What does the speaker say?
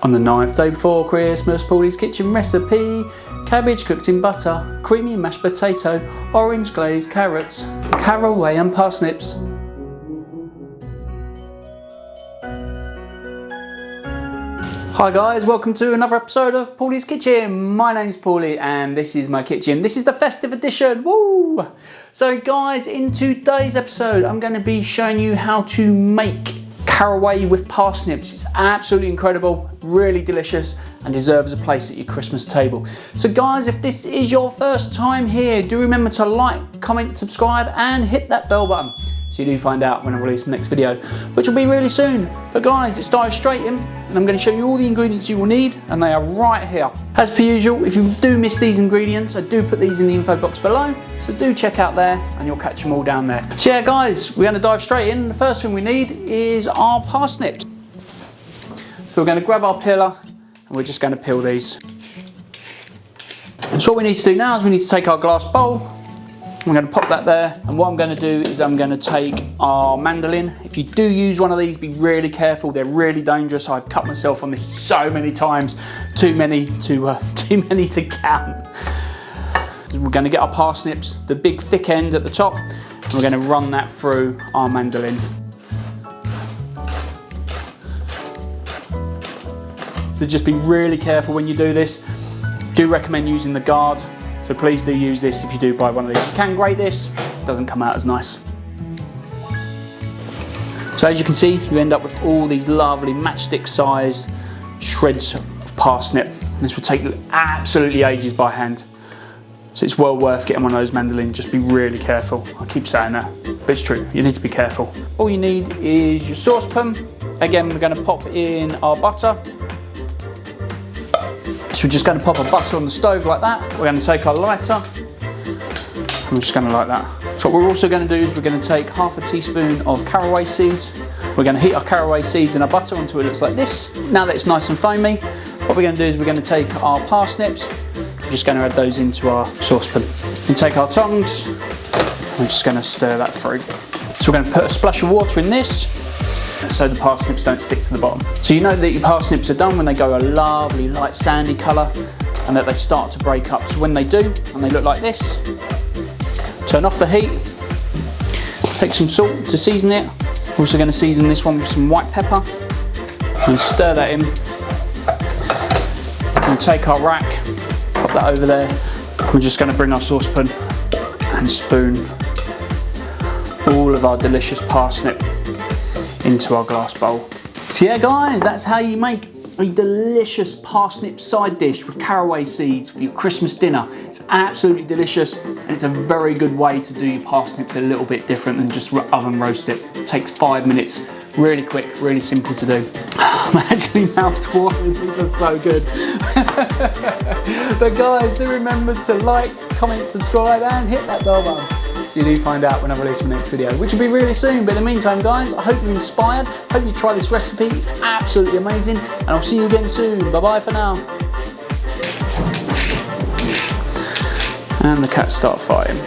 On the 9th day before Christmas, Paulie's kitchen recipe: cabbage cooked in butter, creamy mashed potato, orange glazed carrots, caraway and parsnips. Hi guys, welcome to another episode of Paulie's Kitchen. My name's Paulie and this is my kitchen. This is the festive edition, woo! So guys, in today's episode, I'm going to be showing you how to make caraway with parsnips. It's absolutely incredible, really delicious, and deserves a place at your Christmas table. So guys, if this is your first time here, do remember to like, comment, subscribe, and hit that bell button so you do find out when I release the next video, which will be really soon. But guys, let's dive straight in, and I'm going to show you all the ingredients you will need, and they are right here. As per usual, if you do miss these ingredients, I do put these in the info box below, so do check out there and you'll catch them all down there. So yeah guys, we're going to dive straight in. The first thing we need is our parsnips. So we're going to grab our peeler and we're just going to peel these. So what we need to do now is we need to take our glass bowl. I'm going to pop that there, and what I'm going to do is I'm going to take our mandolin. If you do use one of these, be really careful. They're really dangerous. I've cut myself on this so many times, too many to count. We're going to get our parsnips, the big thick end at the top, and we're going to run that through our mandolin. So just be really careful when you do this. Do recommend using the guard. So please do use this if you do buy one of these. You can grate this, it doesn't come out as nice. So as you can see, you end up with all these lovely matchstick sized shreds of parsnip. This will take absolutely ages by hand. So it's well worth getting one of those mandolins. Just be really careful. I keep saying that, but it's true. You need to be careful. All you need is your saucepan. Again, we're going to pop in our butter. So we're just going to pop our butter on the stove like that. We're going to take our lighter. I'm just going to light that. So what we're also going to do is we're going to take half a teaspoon of caraway seeds. We're going to heat our caraway seeds in our butter until it looks like this. Now that it's nice and foamy, what we're going to do is we're going to take our parsnips. We're just going to add those into our saucepan. And take our tongs. We're just going to stir that through. So we're going to put a splash of water in this, so the parsnips don't stick to the bottom. So you know that your parsnips are done when they go a lovely light sandy colour and that they start to break up. So when they do, and they look like this, turn off the heat, take some salt to season it. We're also going to season this one with some white pepper and stir that in. And take our rack, pop that over there. We're just going to bring our saucepan and spoon all of our delicious parsnip into our glass bowl. So yeah guys, that's how you make a delicious parsnip side dish with caraway seeds for your Christmas dinner. It's absolutely delicious, and it's a very good way to do your parsnips a little bit different than just oven roast it. It takes 5 minutes, really quick, really simple to do. I'm actually mouth watering, these are so good. But guys, do remember to like, comment, subscribe and hit that bell button so you do find out when I release my next video, which will be really soon. But in the meantime guys, I hope you're inspired, hope you try this recipe, it's absolutely amazing, and I'll see you again soon. Bye bye for now. And the cats start fighting.